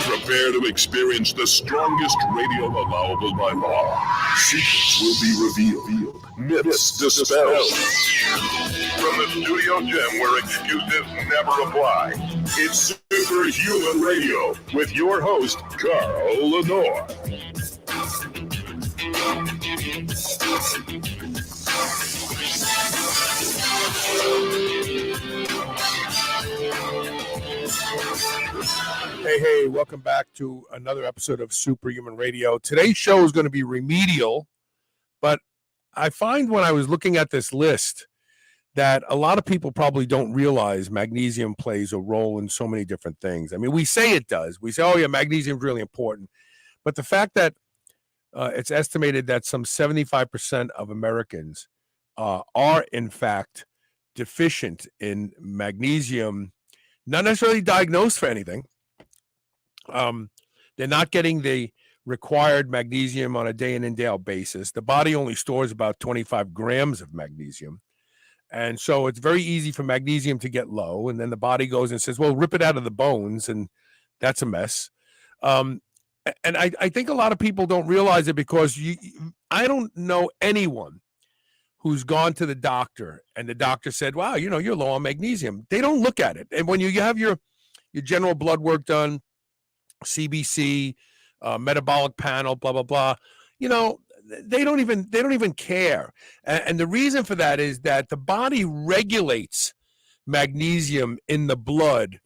Prepare to experience the strongest radio allowable by law. Secrets will be revealed. Myths dispelled. From the studio gym where excuses never apply, it's Superhuman Radio with your host, Carl Lenore. Hey, welcome back to another episode of Superhuman Radio. Today's show is going to be remedial, but I find when I was looking at this list that a lot of people probably don't realize magnesium plays a role in so many different things. I mean, we say it does. We say, oh yeah, magnesium is really important. But the fact that it's estimated that some 75% of Americans are in fact deficient in magnesium, not necessarily diagnosed for anything. They're not getting the required magnesium on a day in and day out basis. The body only stores about 25 grams of magnesium. And so it's very easy for magnesium to get low. And then the body goes and says, well, rip it out of the bones. And that's a mess. And I think a lot of people don't realize it because I don't know anyone who's gone to the doctor and the doctor said, wow, you're low on magnesium. They don't look at it. And when you have your general blood work done, CBC, metabolic panel, blah, blah, blah, they don't even care. And the reason for that is that the body regulates magnesium in the blood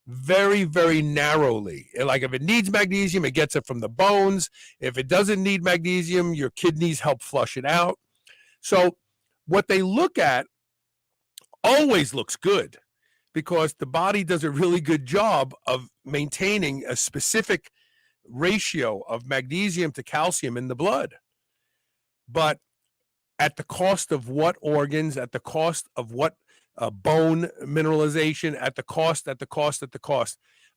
very, very narrowly. Like if it needs magnesium, it gets it from the bones. If it doesn't need magnesium, your kidneys help flush it out. So what they look at always looks good because the body does a really good job of maintaining a specific ratio of magnesium to calcium in the blood. But at the cost of what organs, at the cost of what bone mineralization, at the cost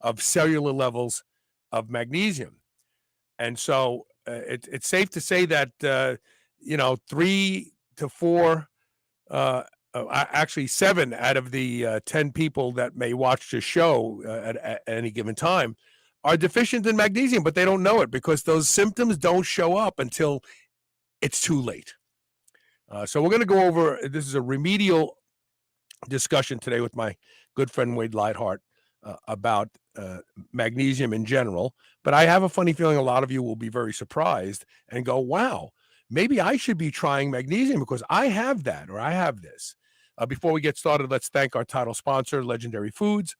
of cellular levels of magnesium. And so it's safe to say that, 3 to 4, actually 7 out of the 10 people that may watch the show at any given time are deficient in magnesium, but they don't know it because those symptoms don't show up until it's too late. So we're going to go over, this is a remedial discussion today with my good friend Wade Lightheart about magnesium in general. But I have a funny feeling a lot of you will be very surprised and go, wow, maybe I should be trying magnesium because I have that or I have this. Before we get started, let's thank our title sponsor, Legendary Foods,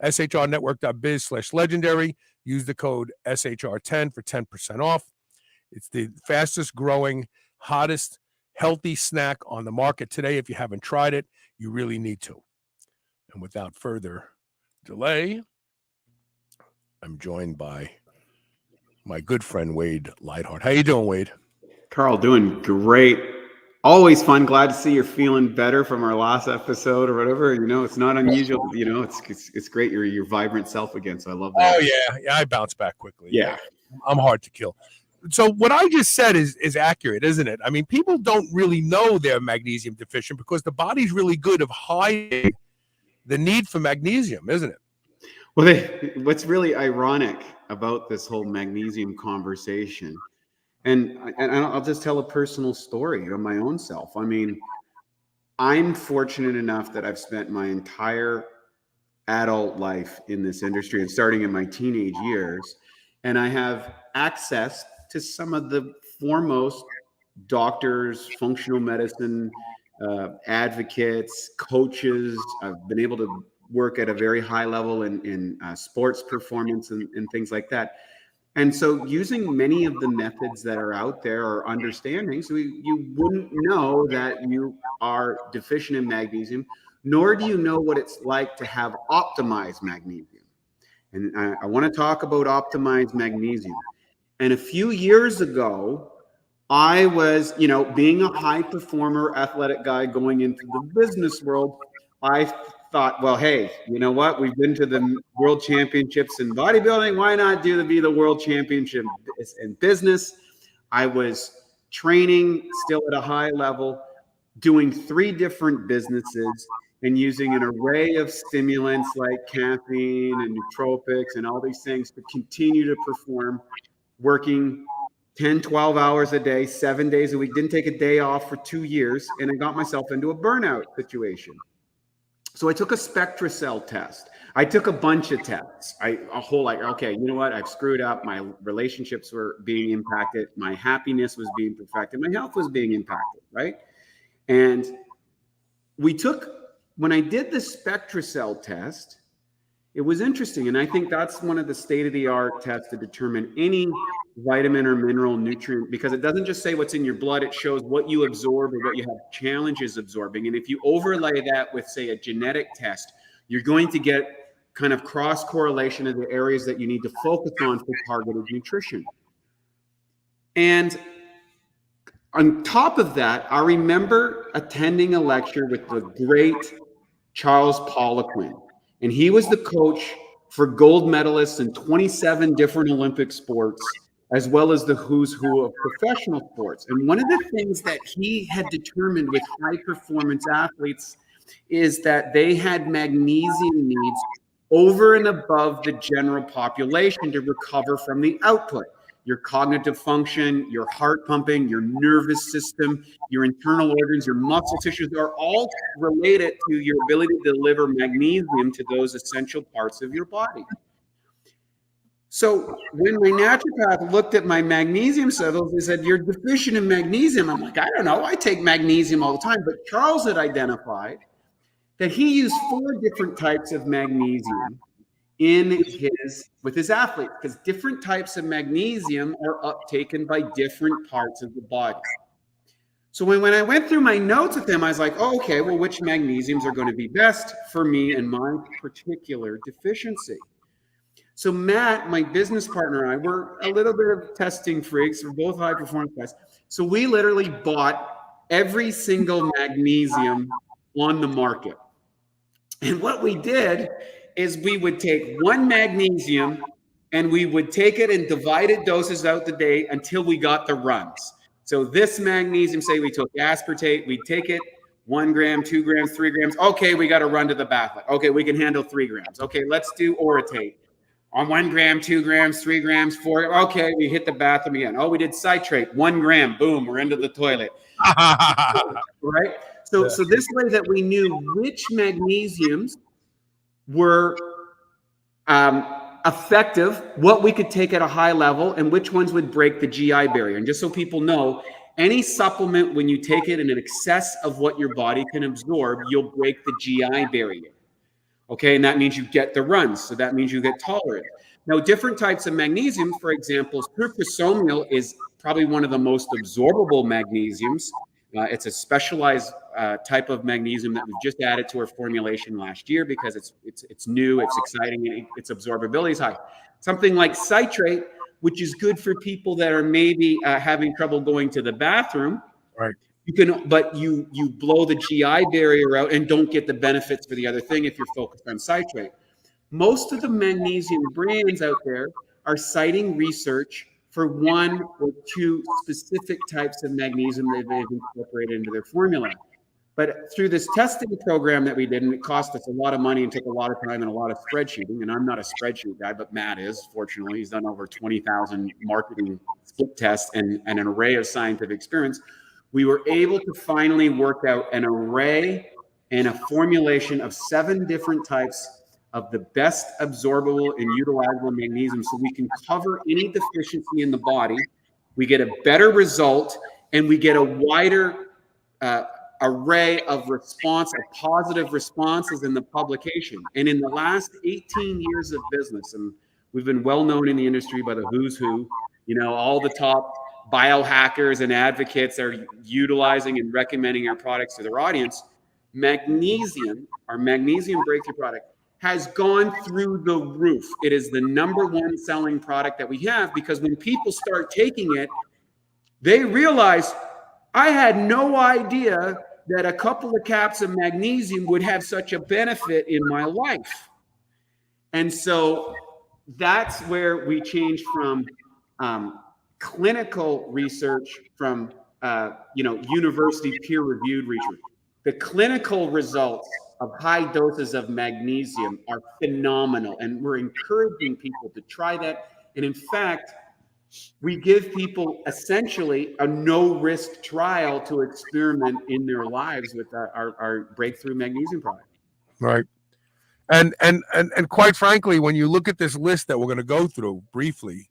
shrnetwork.biz/legendary. Use the code SHR10 for 10% off. It's the fastest growing, hottest, healthy snack on the market today. If you haven't tried it, you really need to. And without further delay, I'm joined by my good friend, Wade Lightheart. How you doing, Wade? Carl, doing great. Always fun. Glad to see you're feeling better from our last episode or whatever. It's not unusual. It's great. You're your vibrant self again. So I love that. Oh yeah. I bounce back quickly. Yeah. I'm hard to kill. So what I just said is accurate, isn't it? I mean, people don't really know they're magnesium deficient because the body's really good of hiding the need for magnesium, isn't it? Well, what's really ironic about this whole magnesium conversation, and I'll just tell a personal story of my own self. I mean, I'm fortunate enough that I've spent my entire adult life in this industry and starting in my teenage years, and I have access to some of the foremost doctors, functional medicine advocates, coaches. I've been able to work at a very high level in sports performance and things like that. And so using many of the methods that are out there or understanding, so you wouldn't know that you are deficient in magnesium, nor do you know what it's like to have optimized magnesium. And I want to talk about optimized magnesium. And a few years ago, I was, being a high performer, athletic guy going into the business world, I thought, well, hey, you know what? We've been to the world championships in bodybuilding. Why not be the world championship in business? I was training still at a high level, doing 3 different businesses and using an array of stimulants like caffeine and nootropics and all these things to continue to perform, working 10, 12 hours a day, 7 days a week, didn't take a day off for 2 years, and I got myself into a burnout situation. So I took a SpectraCell test. I took a bunch of tests. Okay, you know what? I've screwed up. My relationships were being impacted. My happiness was being affected. My health was being impacted, right? And when I did the SpectraCell test, it was interesting. And I think that's one of the state-of-the-art tests to determine any vitamin or mineral nutrient, because it doesn't just say what's in your blood, it shows what you absorb or what you have challenges absorbing. And if you overlay that with, say, a genetic test, you're going to get kind of cross correlation of the areas that you need to focus on for targeted nutrition. And on top of that, I remember attending a lecture with the great Charles Poliquin, and he was the coach for gold medalists in 27 different Olympic sports, as well as the who's who of professional sports. And one of the things that he had determined with high performance athletes is that they had magnesium needs over and above the general population to recover from the output. Your cognitive function, your heart pumping, your nervous system, your internal organs, your muscle tissues are all related to your ability to deliver magnesium to those essential parts of your body. So when my naturopath looked at my magnesium levels, he said, "You're deficient in magnesium." I'm like, I don't know. I take magnesium all the time. But Charles had identified that he used 4 different types of magnesium with his athletes, because different types of magnesium are uptaken by different parts of the body. So when I went through my notes with him, I was like, oh, okay, well, which magnesiums are going to be best for me and my particular deficiency? So Matt, my business partner, and I were a little bit of testing freaks. We're both high performance guys. So we literally bought every single magnesium on the market. And what we did is we would take 1 magnesium and we would take it in divided doses out the day until we got the runs. So this magnesium, say we took aspartate, we'd take it 1 gram, 2 grams, 3 grams. Okay, we got to run to the bathroom. Okay, we can handle 3 grams. Okay, let's do orotate. On 1 gram, 2 grams, 3 grams, 4. Okay, we hit the bathroom again. Oh, we did citrate, 1 gram. Boom, we're into the toilet. Right? So this way that we knew which magnesiums were effective, what we could take at a high level, and which ones would break the GI barrier. And just so people know, any supplement, when you take it in an excess of what your body can absorb, you'll break the GI barrier. Okay, and that means you get the runs. So that means you get tolerant. Now, different types of magnesium, for example, sucrosomial is probably one of the most absorbable magnesiums. It's a specialized type of magnesium that we've just added to our formulation last year because it's new, it's exciting, and its absorbability is high. Something like citrate, which is good for people that are maybe having trouble going to the bathroom. Right. You blow the GI barrier out and don't get the benefits for the other thing if you're focused on citrate. Most of the magnesium brands out there are citing research for 1 or 2 specific types of magnesium they've incorporated into their formula. But through this testing program that we did, and it cost us a lot of money and took a lot of time and a lot of spreadsheeting, and I'm not a spreadsheet guy, but Matt is, fortunately. He's done over 20,000 marketing split tests and an array of scientific experience. We were able to finally work out an array and a formulation of 7 different types of the best absorbable and utilizable magnesium so we can cover any deficiency in the body. We get a better result, and we get a wider array of positive responses in the publication. And in the last 18 years of business, and we've been well known in the industry by the who's who, all the top biohackers and advocates are utilizing and recommending our products to their audience. Magnesium, our Magnesium Breakthrough product, has gone through the roof. It is the #1 selling product that we have because when people start taking it, They realized I had no idea that a couple of caps of magnesium would have such a benefit in my life. And so that's where we changed from clinical research, from university peer-reviewed research. The clinical results of high doses of magnesium are phenomenal, and we're encouraging people to try that. And in fact, we give people essentially a no-risk trial to experiment in their lives with our breakthrough magnesium product. Right. And quite frankly, when you look at this list that we're going to go through briefly,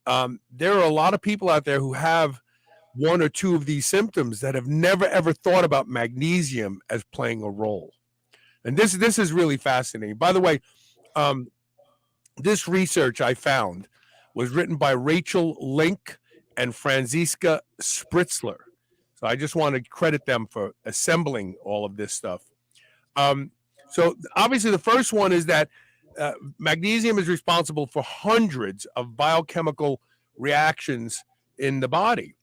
there are a lot of people out there who have one or two of these symptoms that have never ever thought about magnesium as playing a role. And this is really fascinating. By the way, this research I found was written by Rachel Link and Franziska Spritzler. So I just want to credit them for assembling all of this stuff. So obviously the first one is that magnesium is responsible for hundreds of biochemical reactions in the body.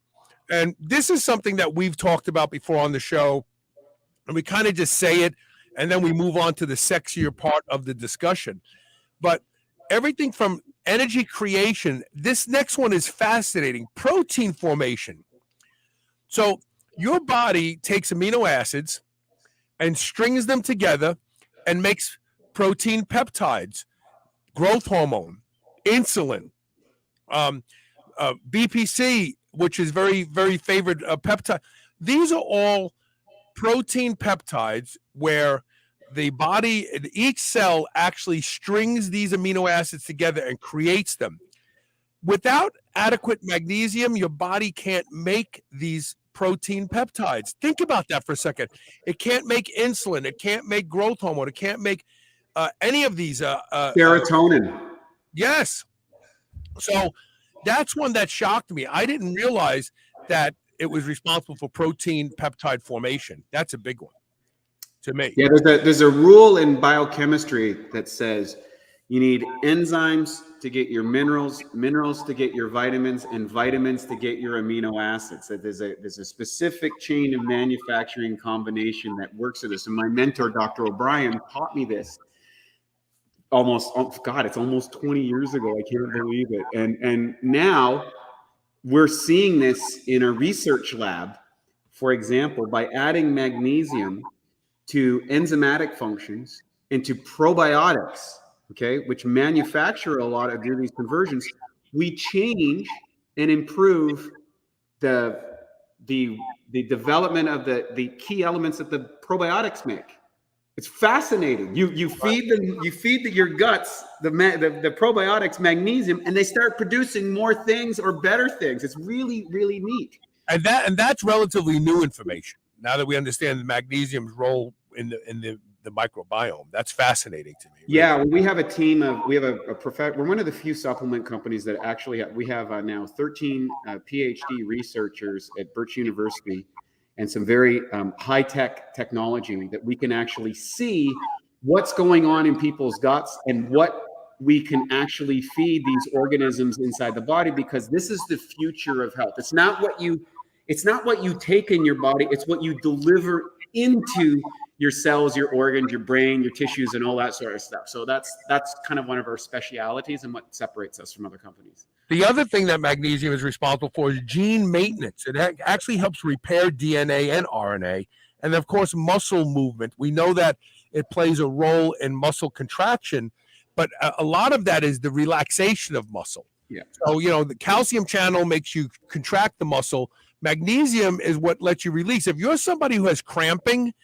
And this is something that we've talked about before on the show. And we kind of just say it, and then we move on to the sexier part of the discussion. But everything from energy creation, this next one is fascinating. Protein formation. So your body takes amino acids and strings them together and makes protein peptides, growth hormone, insulin, BPC, which is very, very favored peptide. These are all protein peptides where the body, each cell actually strings these amino acids together and creates them. Without adequate magnesium, your body can't make these protein peptides. Think about that for a second. It can't make insulin. It can't make growth hormone. It can't make any of these. Serotonin. Yes. So that's one that shocked me. I didn't realize that it was responsible for protein peptide formation. That's a big one to me. Yeah, there's a rule in biochemistry that says you need enzymes to get your minerals, minerals to get your vitamins, and vitamins to get your amino acids. That there's a specific chain of manufacturing combination that works with this. And my mentor, Dr. O'Brien, taught me this it's almost 20 years ago. I can't believe it. And now we're seeing this in a research lab, for example, by adding magnesium to enzymatic functions and to probiotics, okay, which manufacture a lot of these conversions. We change and improve the development of the key elements that the probiotics make. It's fascinating. You feed your guts the probiotics magnesium, and they start producing more things or better things. It's really, really neat. And that's relatively new information. Now that we understand the magnesium's role in the microbiome, that's fascinating to me. Really. Yeah, we have a team of we're one of the few supplement companies that actually have now 13 PhD researchers at Birch University, and some very high-tech technology that we can actually see what's going on in people's guts and what we can actually feed these organisms inside the body, because this is the future of health. It's not what you take in your body, it's what you deliver into your cells, your organs, your brain, your tissues, and all that sort of stuff. So that's kind of one of our specialities and what separates us from other companies. The other thing that magnesium is responsible for is gene maintenance. It actually helps repair DNA and RNA. And of course, muscle movement. We know that it plays a role in muscle contraction, but a lot of that is the relaxation of muscle. Yeah. So, the calcium channel makes you contract the muscle. Magnesium is what lets you release. If you're somebody who has cramping,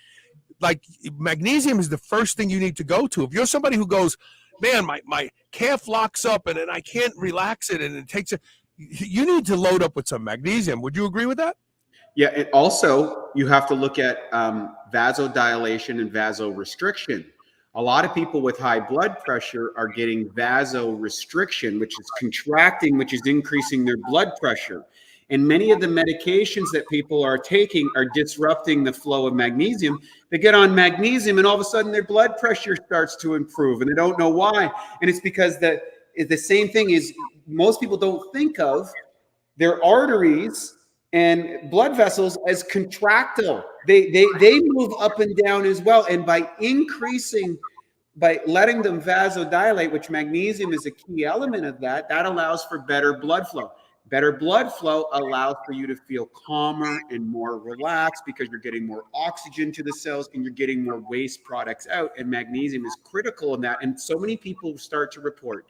like magnesium is the first thing you need to go to. If you're somebody who goes, man, my calf locks up and then I can't relax it and it takes you need to load up with some magnesium. Would you agree with that? Yeah. And also you have to look at vasodilation and vasorestriction. A lot of people with high blood pressure are getting vasorestriction, which is contracting, which is increasing their blood pressure. And many of the medications that people are taking are disrupting the flow of magnesium. They get on magnesium and all of a sudden their blood pressure starts to improve and they don't know why. And it's because the same thing is most people don't think of their arteries And blood vessels as contractile, they move up and down as well. And by letting them vasodilate, which magnesium is a key element of that, that allows for better blood flow. Better blood flow allows for you to feel calmer and more relaxed because you're getting more oxygen to the cells and you're getting more waste products out. And magnesium is critical in that. And so many people start to report,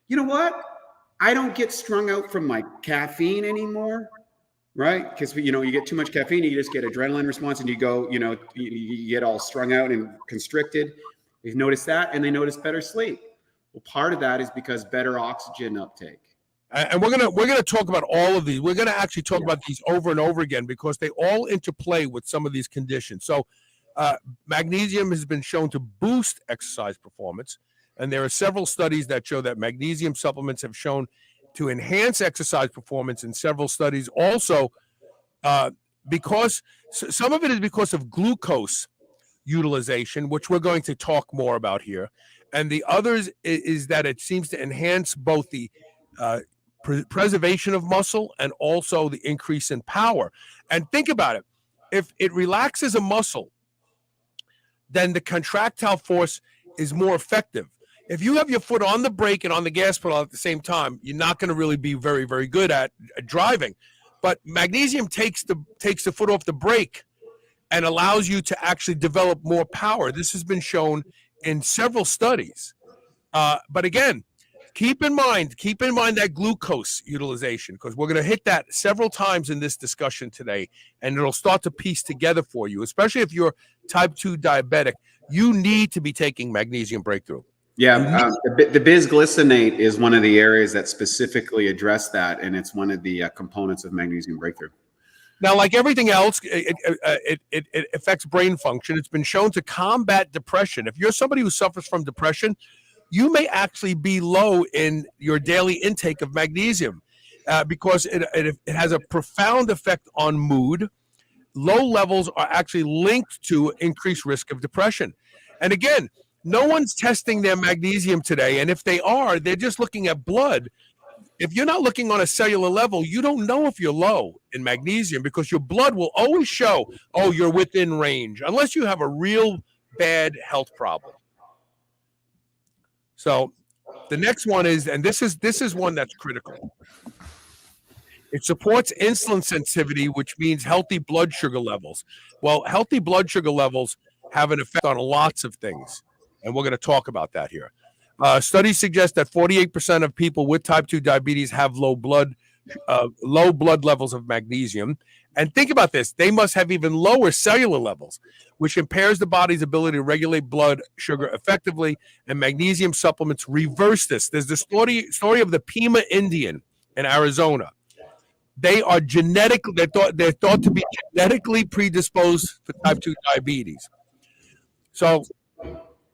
you know what? I don't get strung out from my caffeine anymore, right? Because, you know, you get too much caffeine, you just get adrenaline response and you go, you know, you get all strung out and constricted. They've noticed that, and they notice better sleep. Well, part of that is because better oxygen uptake. And we're gonna talk about all of these. We're gonna actually talk about these over and over again because they all interplay with some of these conditions. So, magnesium has been shown to boost exercise performance, and there are several studies that show that magnesium supplements have shown to enhance exercise performance in several studies. Also, because some of it is because of glucose utilization, which we're going to talk more about here, and the others is that it seems to enhance both the preservation of muscle and also the increase in power. And think about it. If it relaxes a muscle, then the contractile force is more effective. If you have your foot on the brake and on the gas pedal at the same time, you're not going to really be very, very good at driving. But magnesium takes the foot off the brake and allows you to actually develop more power. This has been shown in several studies. But again, keep in mind that glucose utilization, because we're going to hit that several times in this discussion today, and it'll start to piece together for you, especially if you're type 2 diabetic. You need to be taking Magnesium Breakthrough. Yeah, the bisglycinate is one of the areas that specifically address that, and it's one of the components of Magnesium Breakthrough. Now, like everything else, it affects brain function. It's been shown to combat depression. If you're somebody who suffers from depression, you may actually be low in your daily intake of magnesium because it has a profound effect on mood. Low levels are actually linked to increased risk of depression. And again, no one's testing their magnesium today. And if they are, they're just looking at blood. If you're not looking on a cellular level, you don't know if you're low in magnesium because your blood will always show, oh, you're within range, unless you have a real bad health problem. So the next one is, and this is one that's critical. It supports insulin sensitivity, which means healthy blood sugar levels. Well, healthy blood sugar levels have an effect on lots of things, and we're going to talk about that here. Studies suggest that 48% of people with type 2 diabetes have low blood levels of magnesium. And think about this. They must have even lower cellular levels, which impairs the body's ability to regulate blood sugar effectively, and magnesium supplements reverse this. There's the story of the Pima Indian in Arizona. They are they're thought to be genetically predisposed for type 2 diabetes. So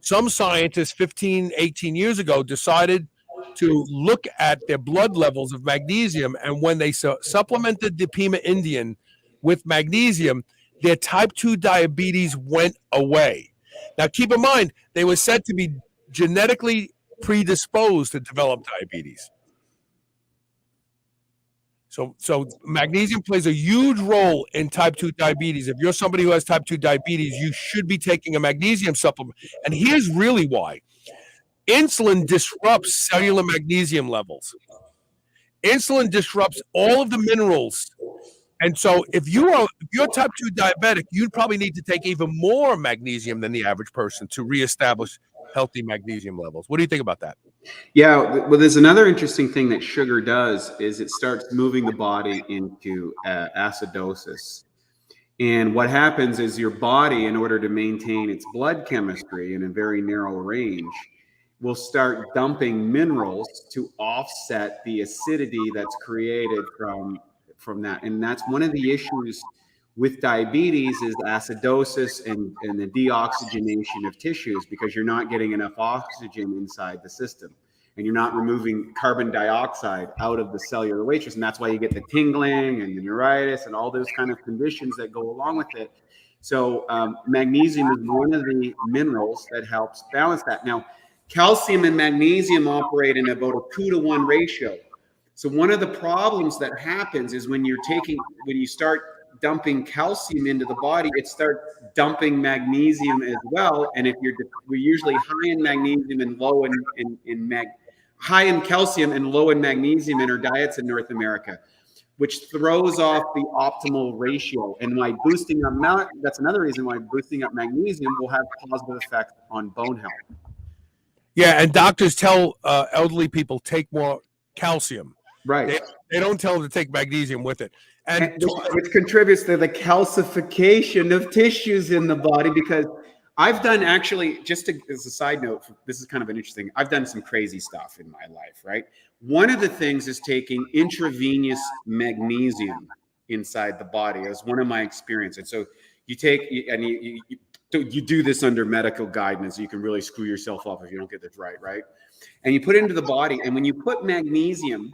some scientists 15, 18 years ago decided to look at their blood levels of magnesium, and when they supplemented the Pima Indian with magnesium, their type 2 diabetes went away. Now, keep in mind, they were said to be genetically predisposed to develop diabetes. So magnesium plays a huge role in type 2 diabetes. If you're somebody who has type 2 diabetes, you should be taking a magnesium supplement. And here's really why. Insulin disrupts cellular magnesium levels. Insulin disrupts all of the minerals. And so if you're type 2 diabetic, you'd probably need to take even more magnesium than the average person to reestablish healthy magnesium levels. What do you think about that? Yeah, well, there's another interesting thing that sugar does is it starts moving the body into acidosis. And what happens is your body, in order to maintain its blood chemistry in a very narrow range, will start dumping minerals to offset the acidity that's created from that. And that's one of the issues with diabetes is acidosis and the deoxygenation of tissues, because you're not getting enough oxygen inside the system and you're not removing carbon dioxide out of the cellular matrix. And that's why you get the tingling and the neuritis and all those kind of conditions that go along with it. So magnesium is one of the minerals that helps balance that. Now, calcium and magnesium operate in about a 2-to-1 ratio. So one of the problems that happens is when you start dumping calcium into the body, it starts dumping magnesium as well. And if we're usually high in magnesium and low high in calcium and low in magnesium in our diets in North America, which throws off the optimal ratio. And that's another reason why boosting up magnesium will have positive effect on bone health. Yeah, and doctors tell elderly people take more calcium. Right. They don't tell them to take magnesium with it. And which contributes to the calcification of tissues in the body, because I've done actually, as a side note, this is kind of an interesting, I've done some crazy stuff in my life, right? One of the things is taking intravenous magnesium inside the body. It was one of my experiences. So you do this under medical guidance. You can really screw yourself up if you don't get this right? And you put it into the body. And when you put magnesium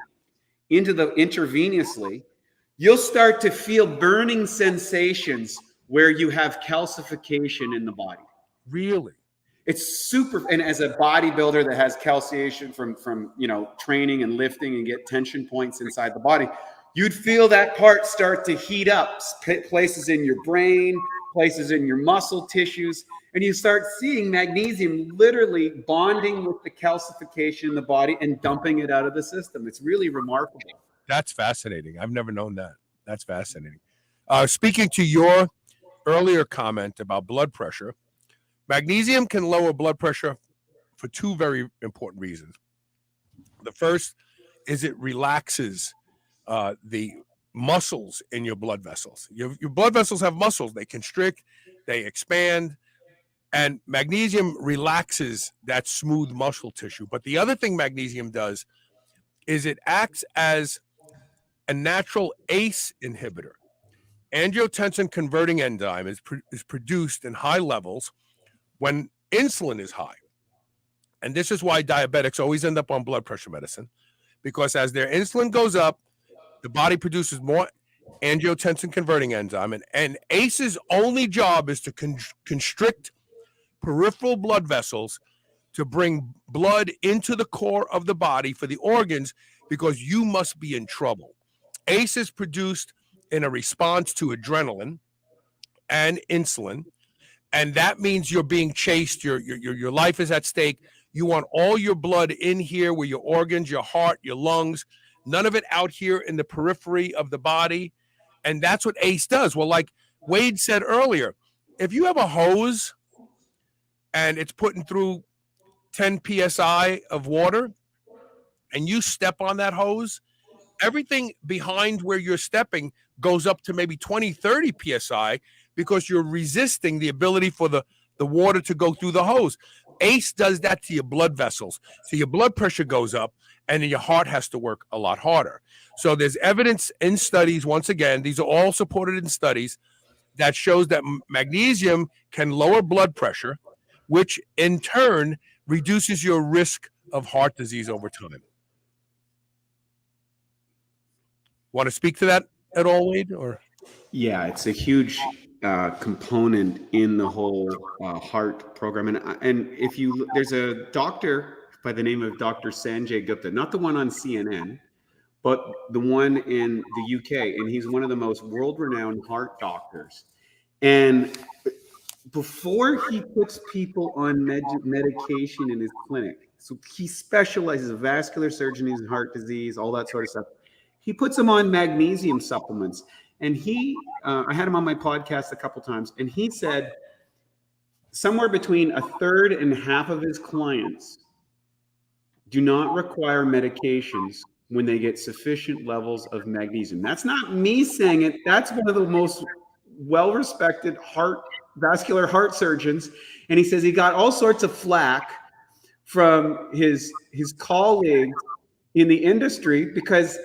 intravenously, you'll start to feel burning sensations where you have calcification in the body. Really? It's super. And as a bodybuilder that has calcification from training and lifting and get tension points inside the body, you'd feel that part start to heat up, places in your brain, places in your muscle tissues, and you start seeing magnesium literally bonding with the calcification in the body and dumping it out of the system. It's really remarkable. That's fascinating. I've never known that. That's fascinating. Speaking to your earlier comment about blood pressure, magnesium can lower blood pressure for two very important reasons. The first is it relaxes the muscles in your blood vessels. Your blood vessels have muscles. They constrict, they expand, and magnesium relaxes that smooth muscle tissue. But the other thing magnesium does is it acts as a natural ACE inhibitor. Angiotensin converting enzyme is produced in high levels when insulin is high. And this is why diabetics always end up on blood pressure medicine, because as their insulin goes up, the body produces more angiotensin converting enzyme. And ACE's only job is to constrict peripheral blood vessels to bring blood into the core of the body for the organs, because you must be in trouble. ACE is produced in a response to adrenaline and insulin, and that means you're being chased. Your life is at stake. You want all your blood in here where your organs, your heart, your lungs, none of it out here in the periphery of the body. And that's what ACE does. Well, like Wade said earlier, if you have a hose and it's putting through 10 psi of water and you step on that hose, everything behind where you're stepping goes up to maybe 20, 30 psi because you're resisting the ability for the water to go through the hose. ACE does that to your blood vessels. So your blood pressure goes up and then your heart has to work a lot harder. So there's evidence in studies, once again, these are all supported in studies, that shows that magnesium can lower blood pressure, which in turn reduces your risk of heart disease over time. Want to speak to that at all, Wade? Or yeah, it's a huge component in the whole heart program. And if you, there's a doctor by the name of Dr. Sanjay Gupta, not the one on CNN, but the one in the UK, and he's one of the most world-renowned heart doctors. And before he puts people on medication in his clinic, so he specializes in vascular surgery and heart disease, all that sort of stuff. He puts them on magnesium supplements. And I had him on my podcast a couple times, and he said somewhere between a third and half of his clients do not require medications when they get sufficient levels of magnesium. That's not me saying it. That's one of the most well-respected vascular heart surgeons. And he says he got all sorts of flack from his colleagues in the industry because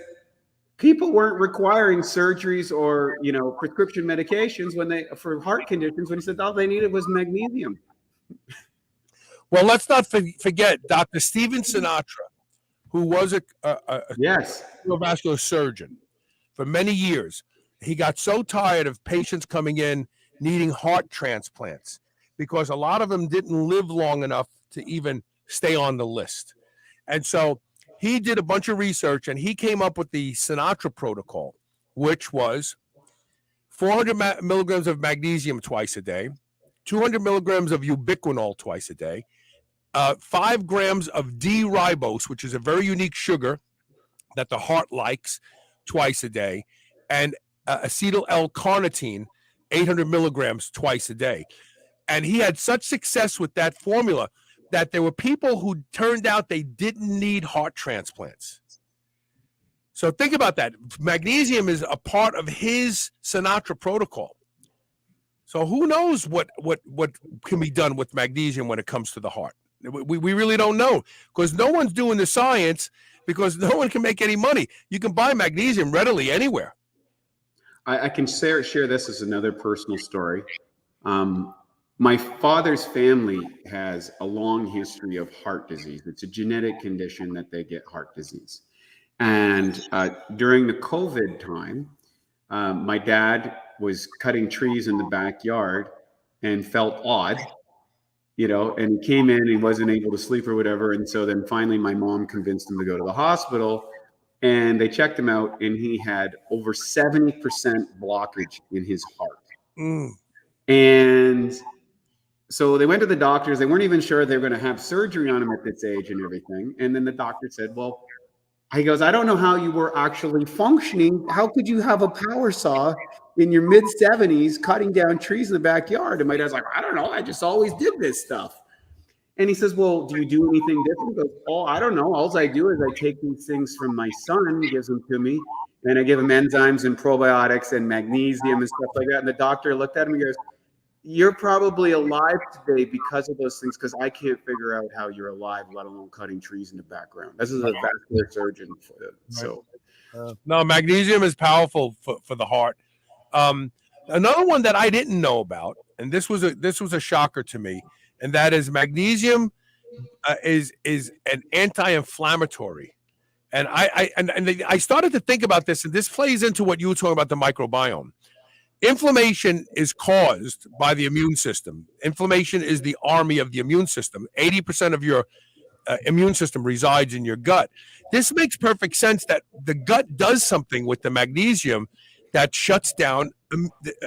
people weren't requiring surgeries or, prescription medications for heart conditions when he said all they needed was magnesium. Well, let's not forget Dr. Steven Sinatra, who was a vascular surgeon for many years. He got so tired of patients coming in needing heart transplants because a lot of them didn't live long enough to even stay on the list. And so he did a bunch of research and he came up with the Sinatra protocol, which was 400 milligrams of magnesium twice a day, 200 milligrams of ubiquinol twice a day, 5 grams of D-ribose, which is a very unique sugar that the heart likes, twice a day, and acetyl L-carnitine, 800 milligrams twice a day. And he had such success with that formula that there were people who turned out they didn't need heart transplants. So think about that. Magnesium is a part of his Sinatra protocol. So who knows what can be done with magnesium when it comes to the heart? We really don't know, because no one's doing the science, because no one can make any money. You can buy magnesium readily anywhere. I can share this as another personal story. My father's family has a long history of heart disease. It's a genetic condition that they get heart disease. And during the COVID time, my dad was cutting trees in the backyard and felt odd, and he came in, he wasn't able to sleep or whatever. And so then finally my mom convinced him to go to the hospital, and they checked him out, and he had over 70% blockage in his heart. And so they went to the doctors. They weren't even sure they were going to have surgery on him at this age and everything. And then the doctor said, well, he goes, I don't know how you were actually functioning. How could you have a power saw in your mid 70s cutting down trees in the backyard? And my dad's like, I don't know. I just always did this stuff. And he says, well, do you do anything different? He goes, oh, I don't know. All I do is I take these things from my son, he gives them to me, and I give him enzymes and probiotics and magnesium and stuff like that. And the doctor looked at him and goes, you're probably alive today because of those things, because I can't figure out how you're alive, let alone cutting trees in the background. This is a vascular surgeon. So, no, magnesium is powerful for the heart. Another one that I didn't know about, and this was a shocker to me, and that is magnesium is an anti-inflammatory. And I started to think about this, and this plays into what you were talking about, the microbiome. Inflammation is caused by the immune system. Inflammation is the army of the immune system. 80% of your immune system resides in your gut. This makes perfect sense that the gut does something with the magnesium that shuts down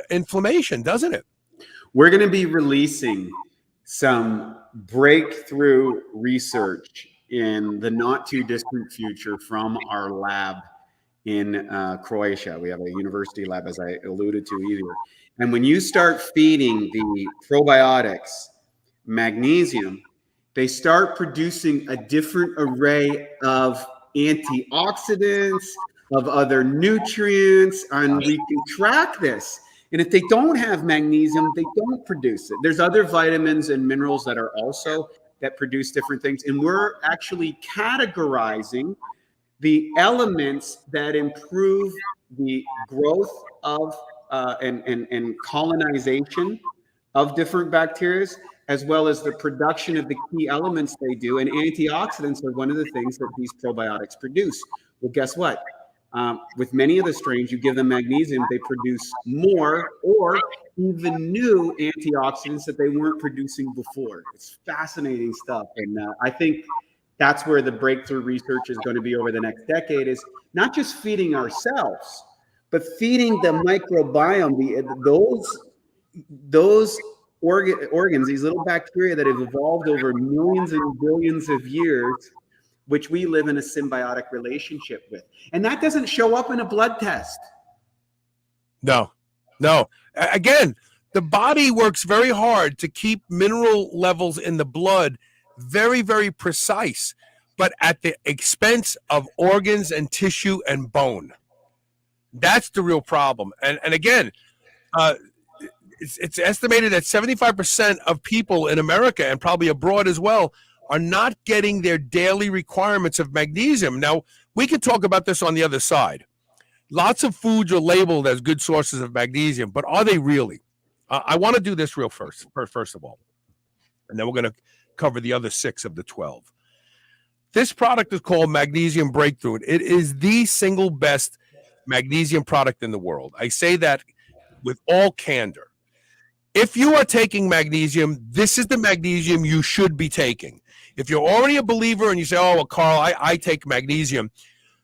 inflammation, doesn't it? We're going to be releasing some breakthrough research in the not too distant future from our lab in Croatia. We have a university lab, as I alluded to earlier. And when you start feeding the probiotics magnesium, they start producing a different array of antioxidants, of other nutrients, and we can track this. And if they don't have magnesium, they don't produce it. There's other vitamins and minerals that are also that produce different things. And we're actually categorizing the elements that improve the growth of and colonization of different bacteria, as well as the production of the key elements they do. And antioxidants are one of the things that these probiotics produce. Well, guess what? With many of the strains, you give them magnesium, they produce more or even new antioxidants that they weren't producing before. It's fascinating stuff. And I think that's where the breakthrough research is going to be over the next decade, is not just feeding ourselves, but feeding the microbiome, those organs, these little bacteria that have evolved over millions and billions of years, which we live in a symbiotic relationship with. And that doesn't show up in a blood test. No. Again, the body works very hard to keep mineral levels in the blood very, very precise, but at the expense of organs and tissue and bone. That's the real problem. And again, it's estimated that 75% of people in America, and probably abroad as well, are not getting their daily requirements of magnesium. Now, we could talk about this on the other side. Lots of foods are labeled as good sources of magnesium, but are they really? I want to do this first of all, and then we're going to cover the other 6 of the 12. This product is called Magnesium Breakthrough. It is the single best magnesium product in the world. I say that with all candor. If you are taking magnesium, this is the magnesium you should be taking. If you're already a believer and you say, oh, well, Carl, I take magnesium,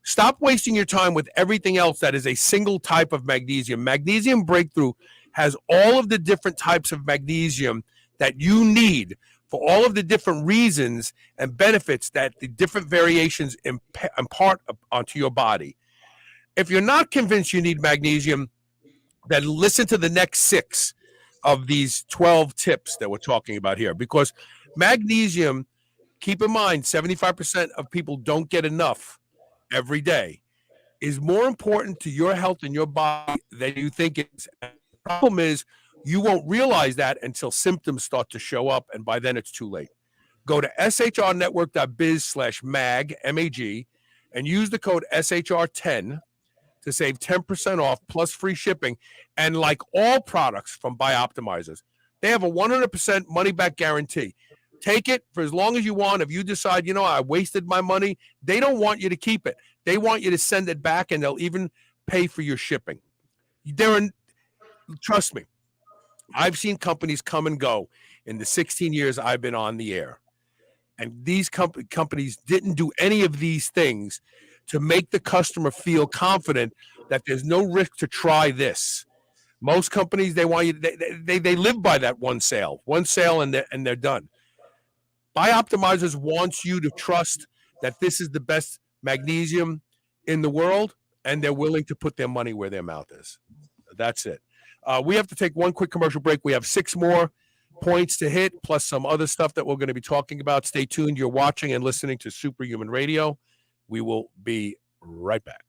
stop wasting your time with everything else that is a single type of magnesium. Magnesium Breakthrough has all of the different types of magnesium that you need for all of the different reasons and benefits that the different variations impart onto your body. If you're not convinced you need magnesium, then listen to the next 6 of these 12 tips that we're talking about here, because magnesium, keep in mind, 75% of people don't get enough every day, is more important to your health and your body than you think it is. The problem is you won't realize that until symptoms start to show up, and by then it's too late. Go to shrnetwork.biz/mag, M-A-G, and use the code SHR10 to save 10% off plus free shipping. And like all products from Bioptimizers, they have a 100% money-back guarantee. Take it for as long as you want. If you decide, I wasted my money, they don't want you to keep it. They want you to send it back, and they'll even pay for your shipping. Trust me, I've seen companies come and go in the 16 years I've been on the air. And these companies didn't do any of these things to make the customer feel confident that there's no risk to try this. Most companies, they want you, they live by that one sale and they're done. Bioptimizers wants you to trust that this is the best magnesium in the world, and they're willing to put their money where their mouth is. That's it. We have to take one quick commercial break. We have 6 more points to hit, plus some other stuff that we're going to be talking about. Stay tuned. You're watching and listening to Superhuman Radio. We will be right back.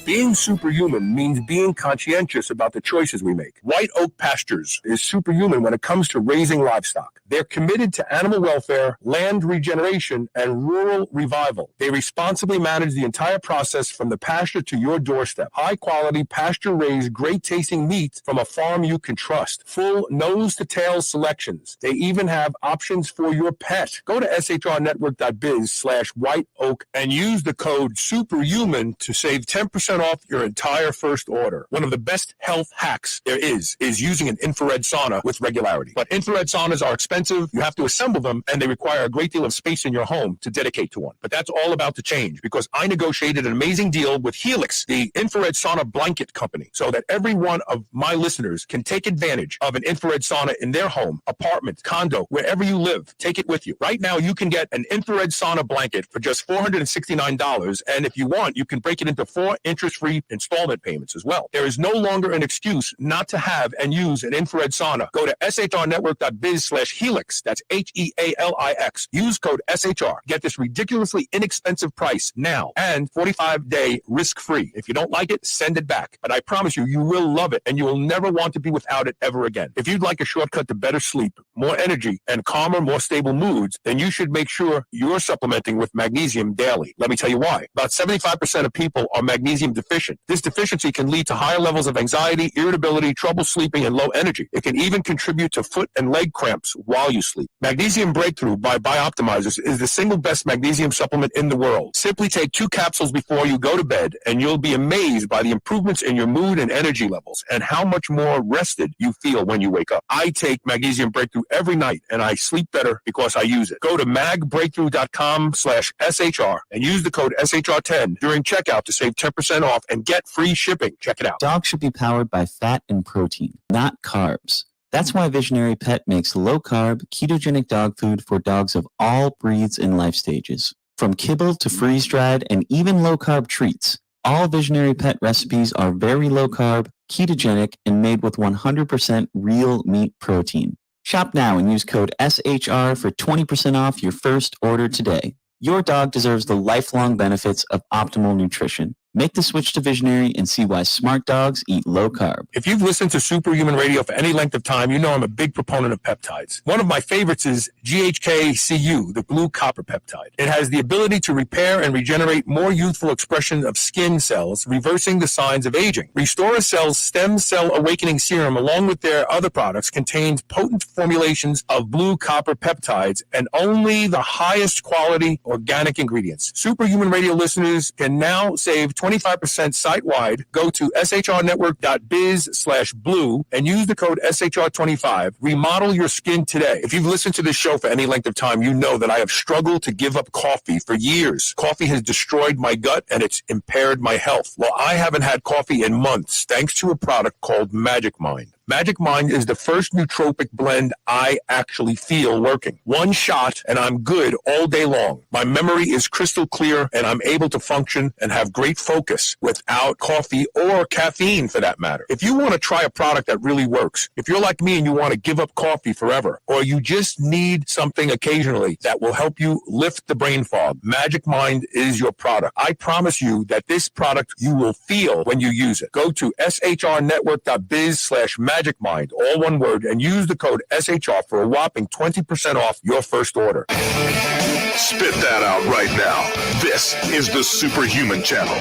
Being superhuman means being conscientious about the choices we make. White Oak Pastures is superhuman when it comes to raising livestock. They're committed to animal welfare, land regeneration, and rural revival. They responsibly manage the entire process from the pasture to your doorstep. High-quality, pasture-raised, great-tasting meat from a farm you can trust. Full nose-to-tail selections. They even have options for your pet. Go to shrnetwork.biz/whiteoak and use the code SUPERHUMAN to save 10% off your entire first order. One of the best health hacks there is using an infrared sauna with regularity. But infrared saunas are expensive, you have to assemble them, and they require a great deal of space in your home to dedicate to one. But that's all about to change, because I negotiated an amazing deal with Helix, the infrared sauna blanket company, so that every one of my listeners can take advantage of an infrared sauna in their home, apartment, condo, wherever you live. Take it with you. Right now, you can get an infrared sauna blanket for just $469, and if you want, you can break it into 4 interest-free installment payments as well. There is no longer an excuse not to have and use an infrared sauna. Go to shrnetwork.biz/helix. That's HEALIX. Use code SHR. Get this ridiculously inexpensive price now and 45-day risk-free. If you don't like it, send it back. But I promise you, you will love it, and you will never want to be without it ever again. If you'd like a shortcut to better sleep, more energy, and calmer, more stable moods, then you should make sure you're supplementing with magnesium daily. Let me tell you why. About 75% of people are magnesium deficient. This deficiency can lead to higher levels of anxiety, irritability, trouble sleeping, and low energy. It can even contribute to foot and leg cramps while you sleep. Magnesium Breakthrough by Bioptimizers is the single best magnesium supplement in the world. Simply take 2 capsules before you go to bed, and you'll be amazed by the improvements in your mood and energy levels, and how much more rested you feel when you wake up. I take Magnesium Breakthrough every night, and I sleep better because I use it. Go to magbreakthrough.com/SHR and use the code SHR10 during checkout to save 10% off and get free shipping. Check it out. Dogs should be powered by fat and protein, not carbs. That's why Visionary Pet makes low-carb, ketogenic dog food for dogs of all breeds and life stages. From kibble to freeze-dried and even low-carb treats, all Visionary Pet recipes are very low-carb, ketogenic, and made with 100% real meat protein. Shop now and use code SHR for 20% off your first order today. Your dog deserves the lifelong benefits of optimal nutrition. Make the switch to Visionary and see why smart dogs eat low carb. If you've listened to Superhuman Radio for any length of time, you know I'm a big proponent of peptides. One of my favorites is GHKCU, the blue copper peptide. It has the ability to repair and regenerate more youthful expression of skin cells, reversing the signs of aging. Restore Cell's Stem Cell Awakening Serum, along with their other products, contains potent formulations of blue copper peptides and only the highest quality organic ingredients. Superhuman Radio listeners can now save 25% site-wide. Go to shrnetwork.biz/blue and use the code SHR25. Remodel your skin today. If you've listened to this show for any length of time, you know that I have struggled to give up coffee for years. Coffee has destroyed my gut and it's impaired my health. Well, I haven't had coffee in months thanks to a product called Magic Mind. Magic Mind is the first nootropic blend I actually feel working. One shot and I'm good all day long. My memory is crystal clear and I'm able to function and have great focus without coffee or caffeine for that matter. If you want to try a product that really works, if you're like me and you want to give up coffee forever, or you just need something occasionally that will help you lift the brain fog, Magic Mind is your product. I promise you that this product you will feel when you use it. Go to shrnetwork.biz/Magic Mind, all one word, and use the code SHR for a whopping 20% off your first order. Spit that out right now. This is the Superhuman Channel.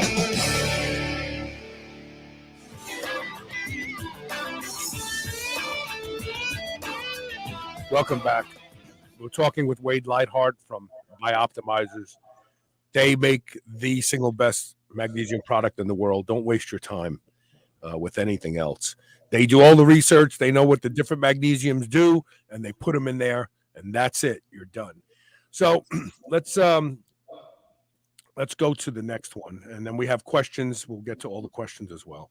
Welcome back. We're talking with Wade Lightheart from Bioptimizers. They make the single best magnesium product in the world. Don't waste your time with anything else. They do all the research. They know what the different magnesiums do, and they put them in there, and that's it. You're done. So let's go to the next one, and then we have questions. We'll get to all the questions as well.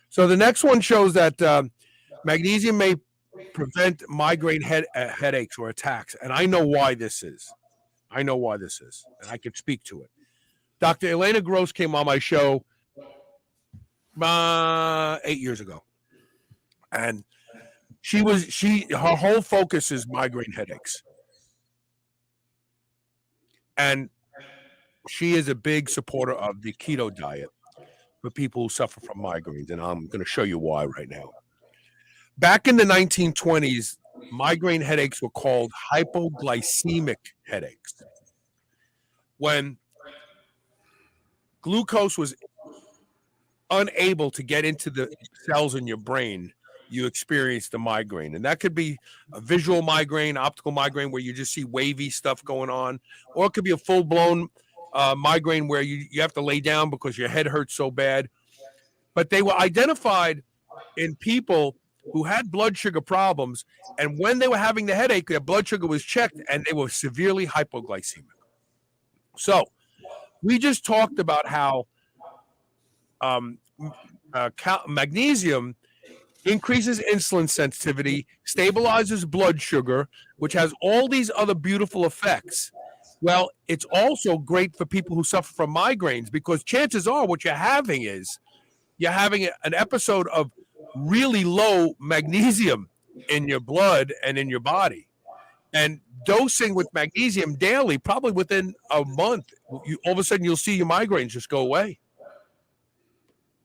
So the next one shows that magnesium may prevent migraine headaches or attacks, and I know why this is. And I can speak to it. Dr. Elena Gross came on my show 8 years ago. And her whole focus is migraine headaches. And she is a big supporter of the keto diet for people who suffer from migraines. And I'm going to show you why right now. Back in the 1920s, migraine headaches were called hypoglycemic headaches. When glucose was unable to get into the cells in your brain, you experience the migraine. And that could be a visual migraine, optical migraine, where you just see wavy stuff going on. Or it could be a full-blown migraine where you have to lay down because your head hurts so bad. But they were identified in people who had blood sugar problems. And when they were having the headache, their blood sugar was checked and they were severely hypoglycemic. So we just talked about how magnesium increases insulin sensitivity, stabilizes blood sugar, which has all these other beautiful effects. Well, it's also great for people who suffer from migraines, because chances are what you're having is you're having an episode of really low magnesium in your blood and in your body. And dosing with magnesium daily, probably within a month, all of a sudden you'll see your migraines just go away.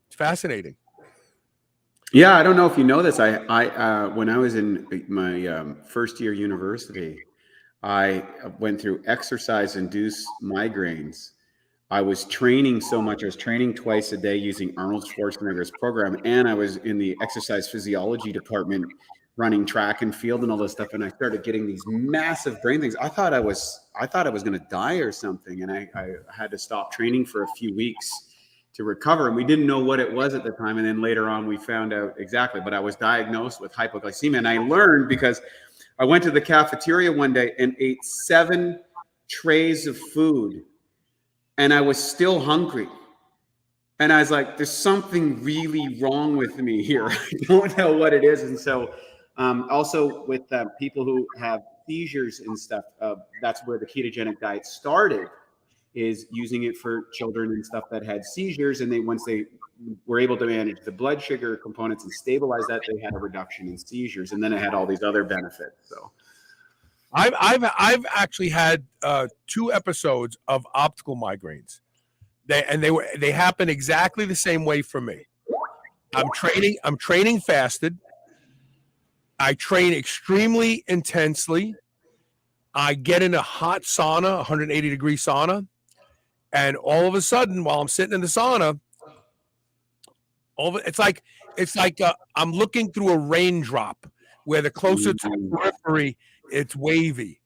It's fascinating. Yeah, I don't know if you know this. I when I was in my first year university, I went through exercise-induced migraines. I was training so much. I was training twice a day using Arnold Schwarzenegger's program, and I was in the exercise physiology department running track and field and all this stuff. And I started getting these massive brain things. I thought I was going to die or something, and I had to stop training for a few weeks to recover. And we didn't know what it was at the time. And then later on, we found out exactly. But I was diagnosed with hypoglycemia. And I learned because I went to the cafeteria one day and ate 7 trays of food. And I was still hungry. And I was like, there's something really wrong with me here. I don't know what it is. And so also with people who have seizures and stuff, that's where the ketogenic diet started, is using it for children and stuff that had seizures. And once they were able to manage the blood sugar components and stabilize that, they had a reduction in seizures. And then it had all these other benefits. So I've actually had 2 episodes of optical migraines. They happen exactly the same way for me. I'm training fasted. I train extremely intensely. I get in a hot sauna, 180-degree sauna, and all of a sudden, while I'm sitting in the sauna, it's like I'm looking through a raindrop, where the closer to the periphery, it's wavy.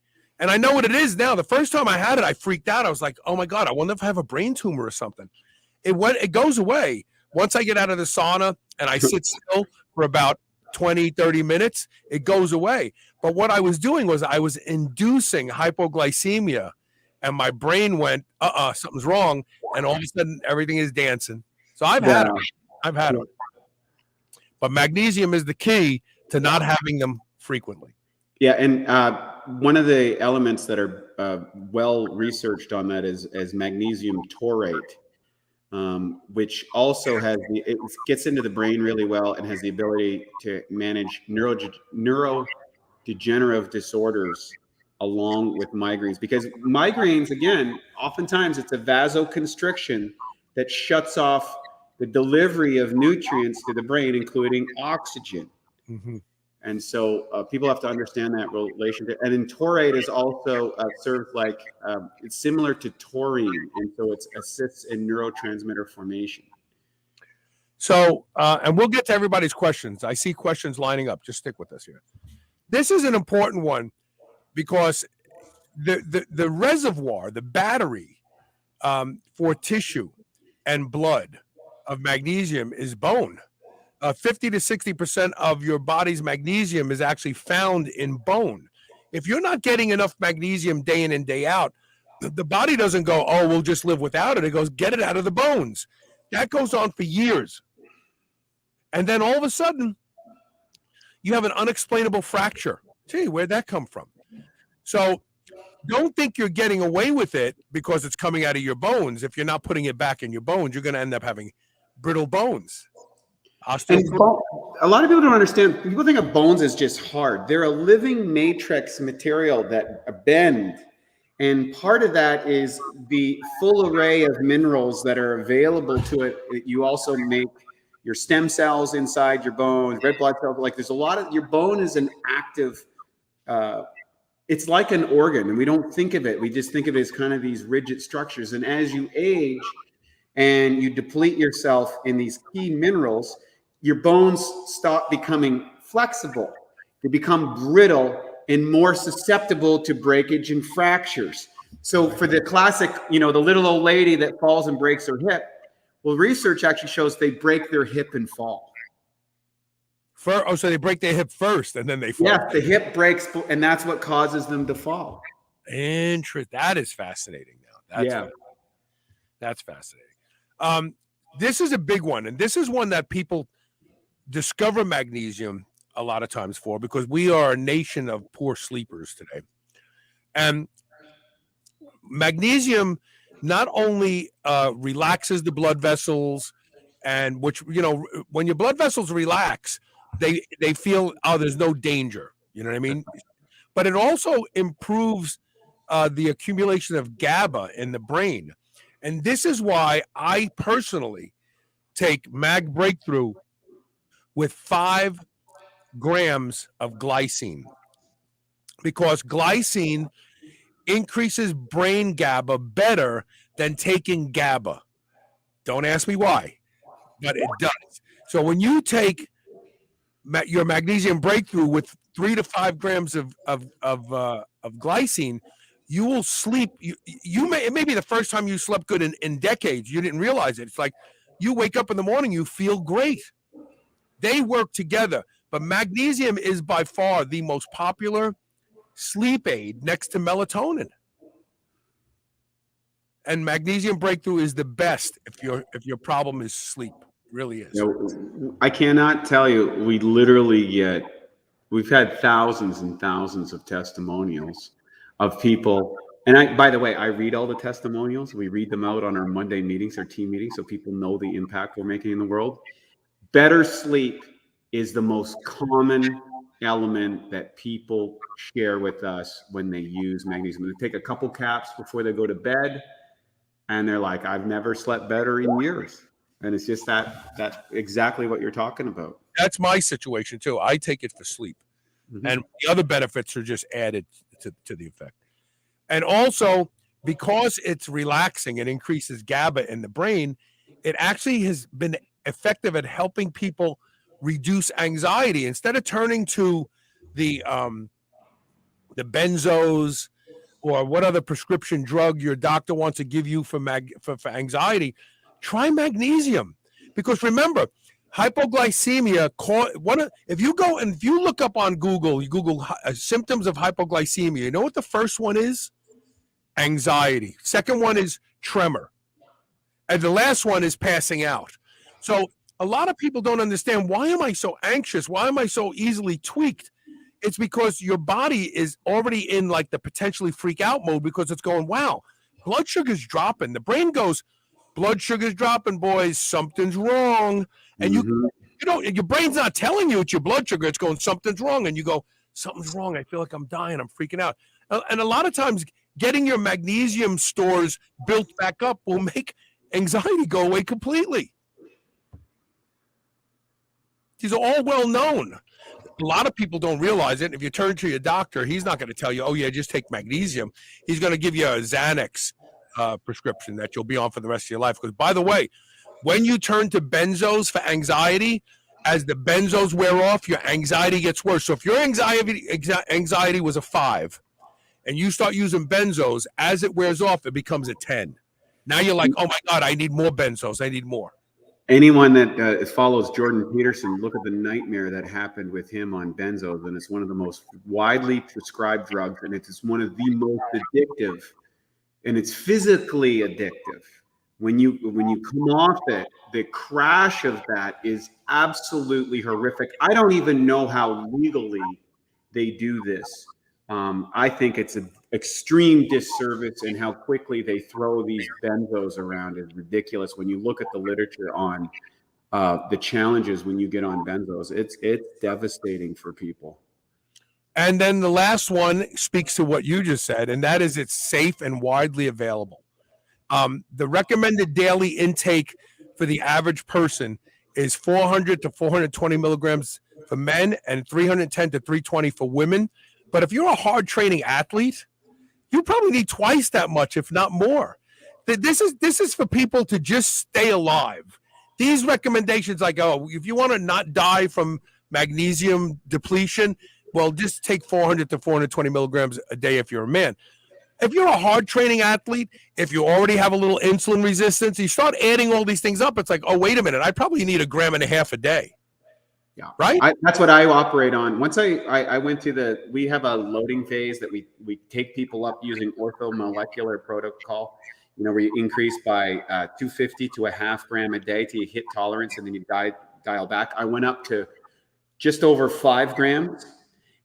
And I know what it is now. The first time I had it, I freaked out. I was like, oh my God, I wonder if I have a brain tumor or something. It goes away. Once I get out of the sauna and I sit still for about 20, 30 minutes, it goes away. But what I was doing was I was inducing hypoglycemia, and my brain went, something's wrong. And all of a sudden, everything is dancing. So I've had them. But magnesium is the key to not having them frequently. Yeah, and one of the elements that are well researched on that is magnesium taurate, which also it gets into the brain really well and has the ability to manage neurodegenerative disorders along with migraines. Because migraines, again, oftentimes it's a vasoconstriction that shuts off the delivery of nutrients to the brain, including oxygen. Mm-hmm. And so people have to understand that relationship. And then taurate is also serves like it's similar to taurine, and so it assists in neurotransmitter formation. So, and we'll get to everybody's questions. I see questions lining up. Just stick with us here. This is an important one because the reservoir, the battery for tissue and blood of magnesium is bone. 50 to 60% of your body's magnesium is actually found in bone. If you're not getting enough magnesium day in and day out, the body doesn't go, oh, we'll just live without it. It goes, get it out of the bones. That goes on for years. And then all of a sudden, you have an unexplainable fracture. Gee, where'd that come from? So don't think you're getting away with it because it's coming out of your bones. If you're not putting it back in your bones, you're going to end up having brittle bones. And a lot of people don't understand. People think of bones as just hard. They're a living matrix material that bend. And part of that is the full array of minerals that are available to it. You also make your stem cells inside your bones, red blood cells. Like there's a lot of, your bone is an active, it's like an organ, and we don't think of it. We just think of it as kind of these rigid structures. And as you age and you deplete yourself in these key minerals, your bones stop becoming flexible. They become brittle and more susceptible to breakage and fractures. So for the classic, the little old lady that falls and breaks her hip, well, research actually shows they break their hip and fall. So they break their hip first and then they fall. Yeah, the hip breaks, and that's what causes them to fall. That is fascinating now. That's fascinating. This is a big one, and this is one that people discover magnesium a lot of times for, because we are a nation of poor sleepers today. And magnesium not only relaxes the blood vessels, and which, when your blood vessels relax, they feel, there's no danger. You know what I mean? But it also improves the accumulation of GABA in the brain. And this is why I personally take Mag Breakthrough with 5 grams of glycine, because glycine increases brain GABA better than taking GABA. Don't ask me why, but it does. So when you take your Magnesium Breakthrough with 3 to 5 grams of glycine, you will sleep. It may be the first time you slept good in decades. You didn't realize it. It's like you wake up in the morning, you feel great. They work together, but magnesium is by far the most popular sleep aid next to melatonin. And Magnesium Breakthrough is the best if your problem is sleep. It really is. I cannot tell you, we've had thousands and thousands of testimonials of people. And by the way, I read all the testimonials. We read them out on our Monday meetings, our team meetings, so people know the impact we're making in the world. Better sleep is the most common element that people share with us when they use magnesium. They take a couple caps before they go to bed. and they're like, I've never slept better in years. And it's just that's exactly what you're talking about. That's my situation too. I take it for sleep. Mm-hmm. And the other benefits are just added to the effect. And also, because it's relaxing and increases GABA in the brain, it actually has been effective at helping people reduce anxiety. Instead of turning to the benzos or what other prescription drug your doctor wants to give you for anxiety, try magnesium. Because remember, hypoglycemia, if you look up on Google, you Google symptoms of hypoglycemia, you know what the first one is? Anxiety. Second one is tremor. And the last one is passing out. So a lot of people don't understand, why am I so anxious? Why am I so easily tweaked? It's because your body is already in like the potentially freak out mode, because it's going, wow, blood sugar's dropping. The brain goes, blood sugar's dropping, boys, something's wrong. And you your brain's not telling you it's your blood sugar. It's going, something's wrong. And you go, something's wrong. I feel like I'm dying. I'm freaking out. And a lot of times getting your magnesium stores built back up will make anxiety go away completely. These are all well known. A lot of people don't realize it. If you turn to your doctor, he's not going to tell you, oh, yeah, just take magnesium. He's going to give you a Xanax prescription that you'll be on for the rest of your life. Because, by the way, when you turn to benzos for anxiety, as the benzos wear off, your anxiety gets worse. So if your anxiety was a 5 and you start using benzos, as it wears off, it becomes a 10. Now you're like, oh, my God, I need more benzos. I need more. Anyone that follows Jordan Peterson, look at the nightmare that happened with him on benzos, and it's one of the most widely prescribed drugs, and it's one of the most addictive, and it's physically addictive. When you come off it, the crash of that is absolutely horrific. I don't even know how legally they do this. I think it's an extreme disservice, and how quickly they throw these benzos around is ridiculous. When you look at the literature on the challenges when you get on benzos, it's devastating for people. And then the last one speaks to what you just said, and that is it's safe and widely available. The recommended daily intake for the average person is 400 to 420 milligrams for men and 310 to 320 for women. But if you're a hard training athlete, you probably need twice that much, if not more. This is for people to just stay alive. These recommendations, like, oh, if you want to not die from magnesium depletion, well, just take 400 to 420 milligrams a day if you're a man. If you're a hard training athlete, if you already have a little insulin resistance, you start adding all these things up. It's like, oh, wait a minute, I probably need 1.5 grams a day. Yeah, right. That's what I operate on. Once I went to we have a loading phase that we take people up using orthomolecular protocol. You know, where you increase by 250 to 0.5 grams a day till you hit tolerance, and then you dial back. I went up to just over 5 grams,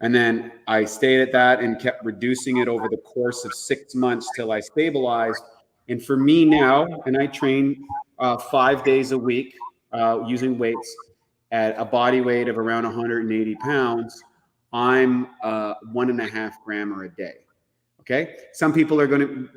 and then I stayed at that and kept reducing it over the course of 6 months till I stabilized. And for me now, and I train 5 days a week using weights at a body weight of around 180 pounds, I'm 1.5 grams a day. Okay.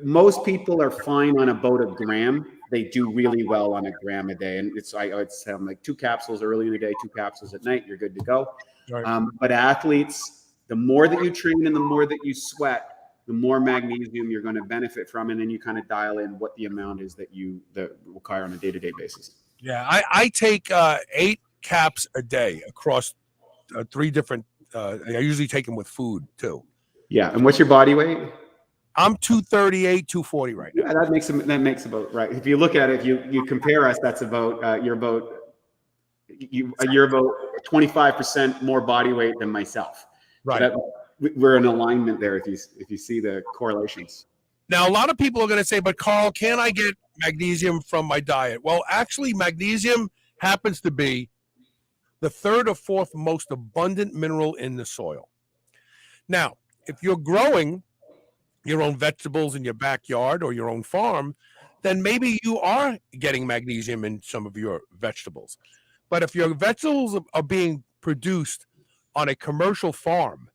Most people are fine on about 1 gram. They do really well on 1 gram a day. And I would say like 2 capsules early in the day, 2 capsules at night, you're good to go. Right. But athletes, the more that you train and the more that you sweat, the more magnesium you're going to benefit from. And then you kind of dial in what the amount is that require on a day-to-day basis. Yeah. I take 8 caps a day across 3 different, I usually take them with food too. Yeah. And what's your body weight? I'm 238, 240 right now. Yeah, that makes about right. If you look at it, if you compare us, that's about you're about 25% more body weight than myself. Right. So we're in alignment there if you see the correlations. Now, a lot of people are going to say, but Carl, can I get magnesium from my diet? Well, actually, magnesium happens to be the 3rd or 4th most abundant mineral in the soil. Now, if you're growing your own vegetables in your backyard or your own farm, then maybe you are getting magnesium in some of your vegetables. But if your vegetables are being produced on a commercial farm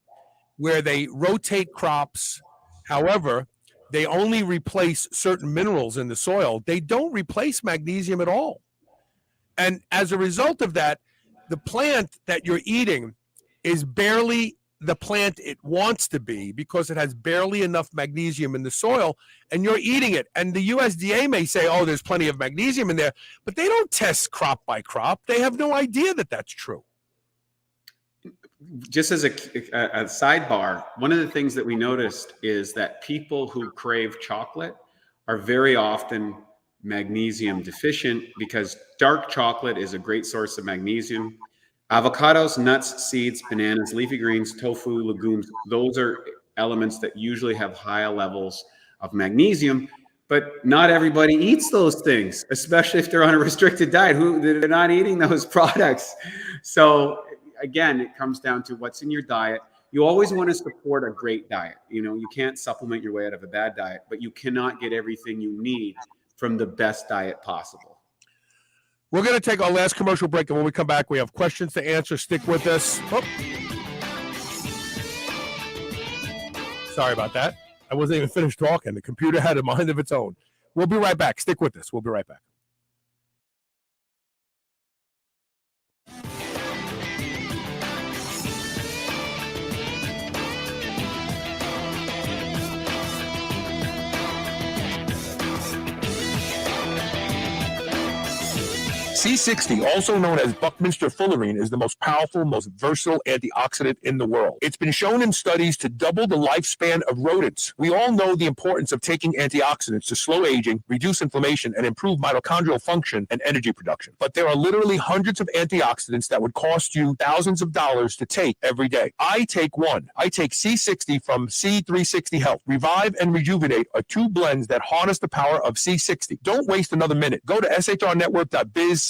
where they rotate crops, however, they only replace certain minerals in the soil. They don't replace magnesium at all. And as a result of that, the plant that you're eating is barely the plant it wants to be because it has barely enough magnesium in the soil, and you're eating it. And the USDA may say, oh, there's plenty of magnesium in there, but they don't test crop by crop. They have no idea that that's true. Just as a sidebar, one of the things that we noticed is that people who crave chocolate are very often magnesium deficient because dark chocolate is a great source of magnesium. Avocados, nuts, seeds, bananas, leafy greens, tofu, legumes, those are elements that usually have higher levels of magnesium, but not everybody eats those things, especially if they're on a restricted diet. They're not eating those products. So again, it comes down to what's in your diet. You always want to support a great diet. You know, you can't supplement your way out of a bad diet, but you cannot get everything you need from the best diet possible. We're going to take our last commercial break, and when we come back, we have questions to answer. Stick with us. Oh. Sorry about that. I wasn't even finished talking. The computer had a mind of its own. We'll be right back. Stick with us. We'll be right back. C60, also known as Buckminster fullerene, is the most powerful, most versatile antioxidant in the world. It's been shown in studies to double the lifespan of rodents. We all know the importance of taking antioxidants to slow aging, reduce inflammation, and improve mitochondrial function and energy production. But there are literally hundreds of antioxidants that would cost you thousands of dollars to take every day. I take one. I take C60 from C360 Health. Revive and Rejuvenate are two blends that harness the power of C60. Don't waste another minute. Go to shrnetwork.biz/revive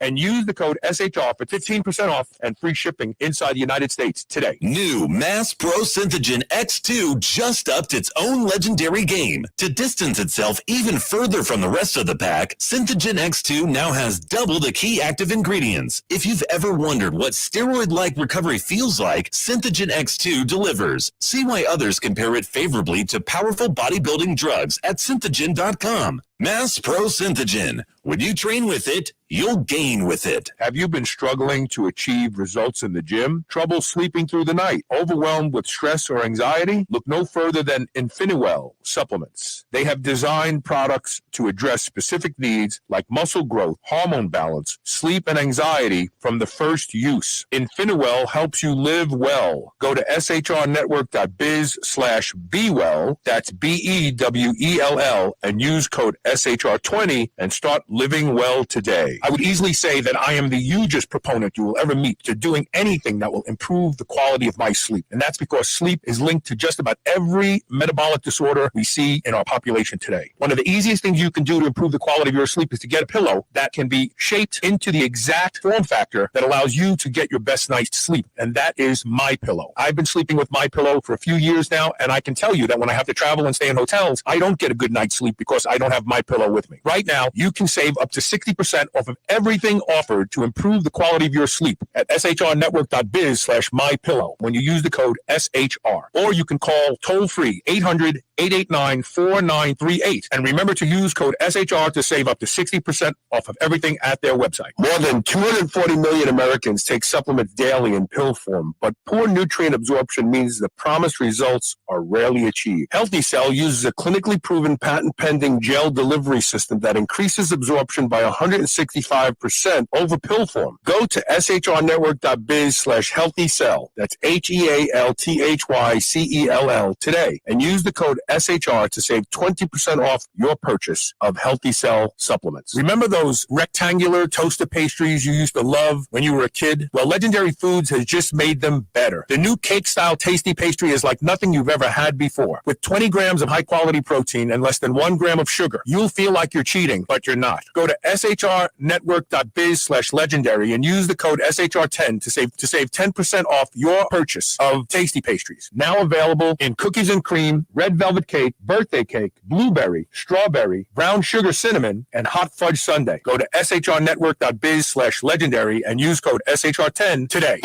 and use the code SHR for 15% off and free shipping inside the United States today. New Mass Pro Synthogen X2 just upped its own legendary game. To distance itself even further from the rest of the pack, Synthogen X2 now has double the key active ingredients. If you've ever wondered what steroid-like recovery feels like, Synthogen X2 delivers. See why others compare it favorably to powerful bodybuilding drugs at synthogen.com. Mass Pro Synthogen. When you train with it, you'll gain with it. Have you been struggling to achieve results in the gym? Trouble sleeping through the night? Overwhelmed with stress or anxiety? Look no further than Infiniwell supplements. They have designed products to address specific needs like muscle growth, hormone balance, sleep, and anxiety from the first use. Infiniwell helps you live well. Go to shrnetwork.biz/bewell. That's BEWELL and use code SHR20 and start living well today. I would easily say that I am the hugest proponent you will ever meet to doing anything that will improve the quality of my sleep. And that's because sleep is linked to just about every metabolic disorder we see in our population today. One of the easiest things you can do to improve the quality of your sleep is to get a pillow that can be shaped into the exact form factor that allows you to get your best night's sleep. And that is MyPillow. I've been sleeping with MyPillow for a few years now, and I can tell you that when I have to travel and stay in hotels, I don't get a good night's sleep because I don't have MyPillow with me. Right now, you can save up to 60% off of everything offered to improve the quality of your sleep at shrnetwork.biz/mypillow when you use the code SHR. Or you can call toll-free 800-889-4938. And remember to use code SHR to save up to 60% off of everything at their website. More than 240 million Americans take supplements daily in pill form, but poor nutrient absorption means the promised results are rarely achieved. Healthy Cell uses a clinically proven patent-pending gel delivery system that increases absorption by 165% over pill form. Go to shrnetwork.biz/healthycell. That's HEALTHYCELL today and use the code SHR to save 20% off your purchase of Healthy Cell supplements. Remember those rectangular toaster pastries you used to love when you were a kid? Well, Legendary Foods has just made them better. The new cake-style tasty pastry is like nothing you've ever had before. With 20 grams of high-quality protein and less than 1 gram of sugar, you'll feel like you're cheating, but you're not. Go to shrnetwork.biz/legendary and use the code SHR10 to save 10% off your purchase of tasty pastries. Now available in cookies and cream, red velvet cake, birthday cake, blueberry, strawberry, brown sugar cinnamon, and hot fudge sundae. Go to shrnetwork.biz/legendary and use code SHR10 today.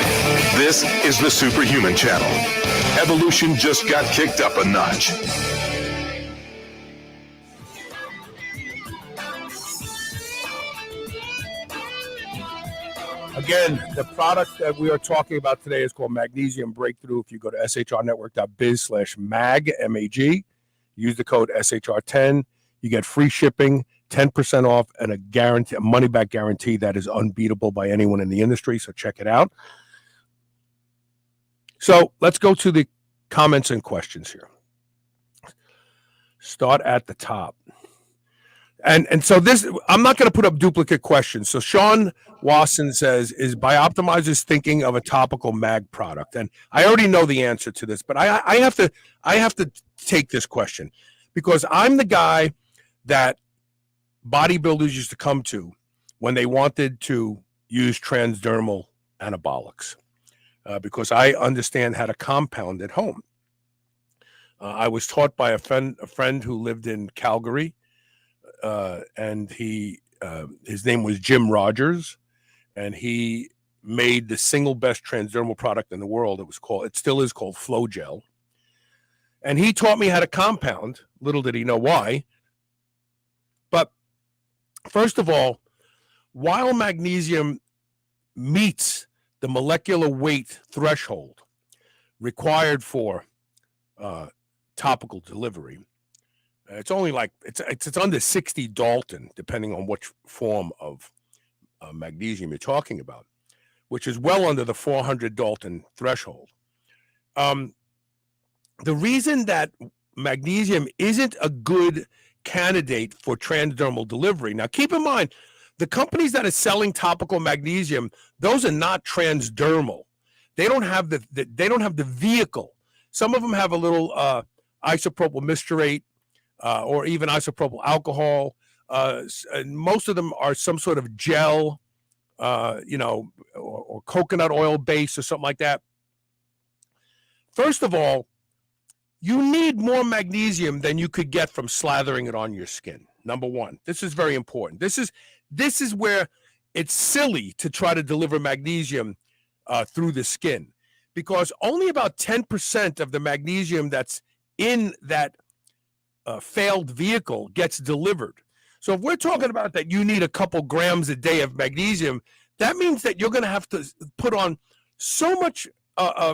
This is the Superhuman Channel. Evolution just got kicked up a notch. Again, the product that we are talking about today is called Magnesium Breakthrough. If you go to shrnetwork.biz/mag, M-A-G, use the code SHR10, you get free shipping, 10% off, and a money-back guarantee that is unbeatable by anyone in the industry, so check it out. So let's go to the comments and questions here. Start at the top. And so this, I'm not going to put up duplicate questions. So Sean Wasson says, is Bioptimizers thinking of a topical mag product? And I already know the answer to this, but I have to take this question because I'm the guy that bodybuilders used to come to when they wanted to use transdermal anabolics because I understand how to compound at home. I was taught by a friend who lived in Calgary, and his name was Jim Rogers, and he made the single best transdermal product in the world. It still is called Flow Gel. And he taught me how to compound. Little did he know why. But first of all, while magnesium meets the molecular weight threshold required for topical delivery, it's only like it's under 60 Dalton, depending on which form of magnesium you're talking about, which is well under the 400 Dalton threshold. The reason that magnesium isn't a good candidate for transdermal delivery. Now, keep in mind, the companies that are selling topical magnesium, those are not transdermal. They don't have the vehicle. Some of them have a little isopropyl mesturate or even isopropyl alcohol. And most of them are some sort of gel, or coconut oil base or something like that. First of all, you need more magnesium than you could get from slathering it on your skin. Number one, this is very important. This is where it's silly to try to deliver magnesium through the skin, because only about 10% of the magnesium that's in that failed vehicle gets delivered. So if we're talking about that you need a couple grams a day of magnesium, that means that you're going to have to put on so much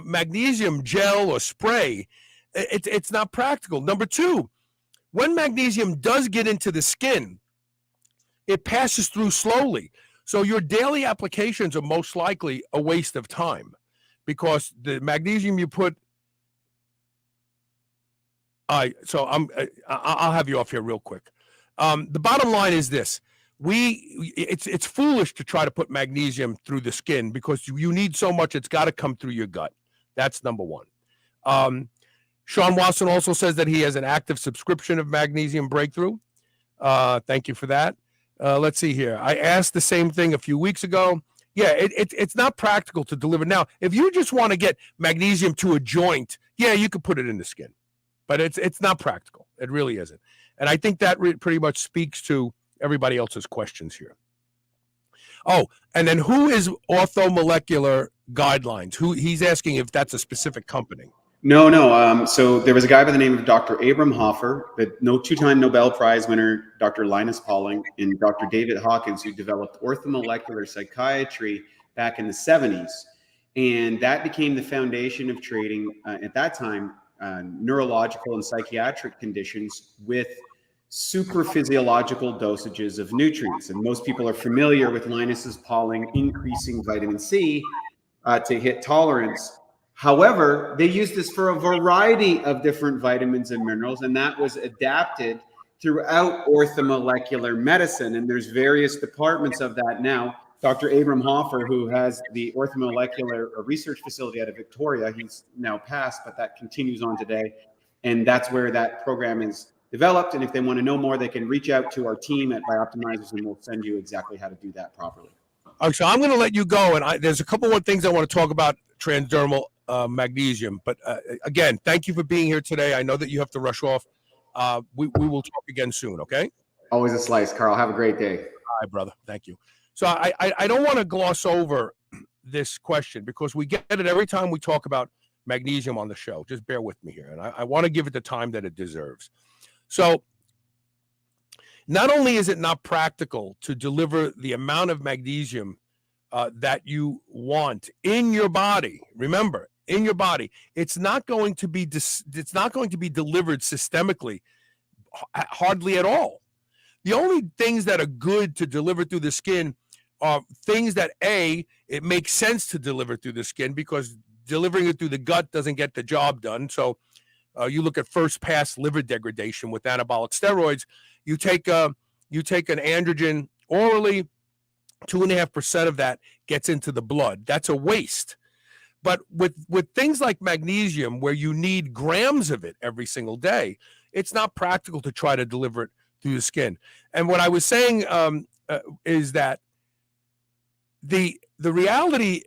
magnesium gel or spray. It's not practical. Number two, when magnesium does get into the skin, it passes through slowly. So your daily applications are most likely a waste of time because the magnesium you put. I'll have you off here real quick. The bottom line is this: it's foolish to try to put magnesium through the skin because you need so much; it's got to come through your gut. That's number one. Sean Watson also says that he has an active subscription of Magnesium Breakthrough. Thank you for that. Let's see here. I asked the same thing a few weeks ago. Yeah, it's not practical to deliver. Now, if you just want to get magnesium to a joint, yeah, you could put it in the skin. But it's not practical. It really isn't. And I think that pretty much speaks to everybody else's questions here. Oh, and then who is Orthomolecular Guidelines? He's asking if that's a specific company. No. So there was a guy by the name of Dr. Abram Hoffer, the two-time Nobel Prize winner, Dr. Linus Pauling, and Dr. David Hawkins, who developed orthomolecular psychiatry back in the 70s. And that became the foundation of treating, at that time, neurological and psychiatric conditions with super physiological dosages of nutrients. And most people are familiar with Linus's Pauling increasing vitamin C to hit tolerance. However, they use this for a variety of different vitamins and minerals, and that was adapted throughout orthomolecular medicine. And there's various departments of that now. Dr. Abram Hoffer, who has the orthomolecular research facility out of Victoria, he's now passed, but that continues on today. And that's where that program is developed. And if they want to know more, they can reach out to our team at Bioptimizers, and we'll send you exactly how to do that properly. Okay, so I'm going to let you go. And there's a couple more things I want to talk about transdermal magnesium. But again, thank you for being here today. I know that you have to rush off. We will talk again soon, okay? Always a slice, Carl. Have a great day. All right, brother. Thank you. So I don't want to gloss over this question because we get it every time we talk about magnesium on the show. Just bear with me here. And I want to give it the time that it deserves. So not only is it not practical to deliver the amount of magnesium that you want in your body. Remember, in your body, it's not going to be delivered systemically, hardly at all. The only things that are good to deliver through the skin are things that it makes sense to deliver through the skin, because delivering it through the gut doesn't get the job done. So you look at first pass liver degradation with anabolic steroids. You take an androgen orally, 2.5% of that gets into the blood. That's a waste. But with things like magnesium, where you need grams of it every single day, it's not practical to try to deliver it through the skin. And what I was saying is that the reality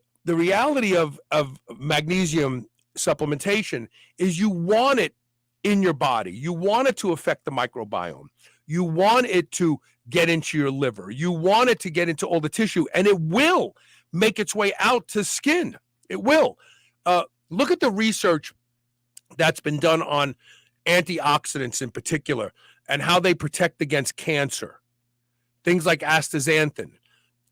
of magnesium supplementation is you want it in your body. You want it to affect the microbiome. You want it to get into your liver. You want it to get into all the tissue, and it will make its way out to skin. It will. Look at the research that's been done on antioxidants in particular and how they protect against cancer. Things like astaxanthin.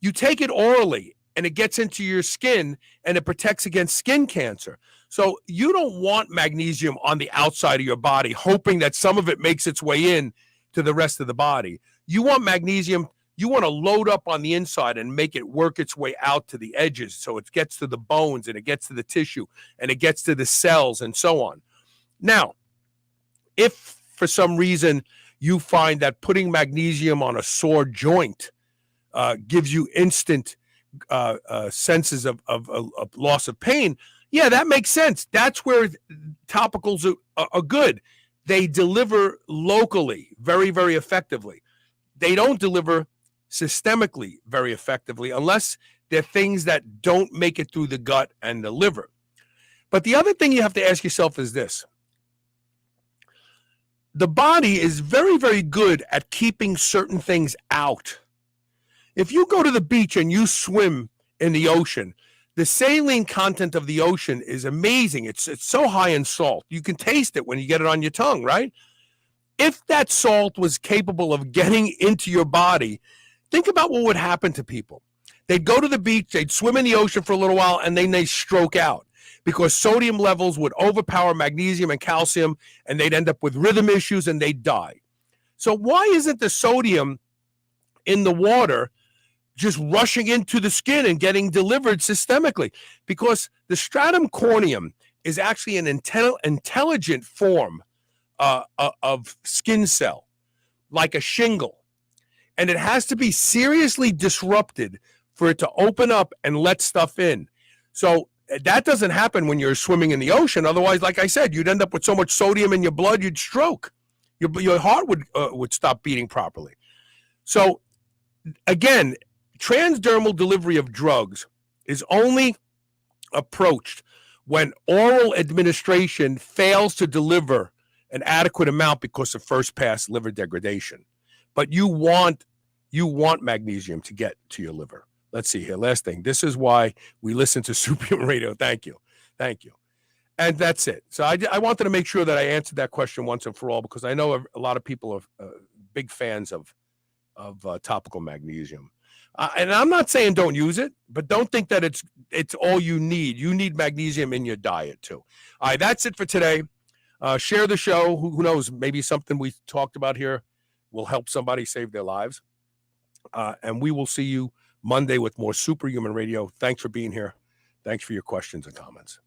You take it orally and it gets into your skin and it protects against skin cancer. So you don't want magnesium on the outside of your body, hoping that some of it makes its way in to the rest of the body. You want magnesium, you want to load up on the inside and make it work its way out to the edges, so it gets to the bones and it gets to the tissue and it gets to the cells and so on. Now, if for some reason you find that putting magnesium on a sore joint gives you instant senses of loss of pain, yeah, that makes sense. That's where topicals are good. They deliver locally very, very effectively. They don't deliver systemically very effectively unless they're things that don't make it through the gut and the liver. But the other thing you have to ask yourself is this. The body is very, very good at keeping certain things out. If you go to the beach and you swim in the ocean, the saline content of the ocean is amazing. It's so high in salt. You can taste it when you get it on your tongue, right? If that salt was capable of getting into your body, think about what would happen to people. They'd go to the beach, they'd swim in the ocean for a little while, and then they stroke out because sodium levels would overpower magnesium and calcium, and they'd end up with rhythm issues and they'd die. So why isn't the sodium in the water just rushing into the skin and getting delivered systemically? Because the stratum corneum is actually an intelligent form of skin cell, like a shingle. And it has to be seriously disrupted for it to open up and let stuff in. So that doesn't happen when you're swimming in the ocean. Otherwise, like I said, you'd end up with so much sodium in your blood, you'd stroke. Your heart would stop beating properly. So again, transdermal delivery of drugs is only approached when oral administration fails to deliver an adequate amount because of first pass liver degradation. But you want magnesium to get to your liver. Let's see here. Last thing. This is why we listen to Superhuman Radio. Thank you. And that's it. So I wanted to make sure that I answered that question once and for all, because I know a lot of people are big fans of topical magnesium. And I'm not saying don't use it, but don't think that it's all you need. You need magnesium in your diet too. All right, that's it for today. Share the show. Who knows? Maybe something we talked about here will help somebody save their lives. And we will see you Monday with more Superhuman Radio. Thanks for being here. Thanks for your questions and comments.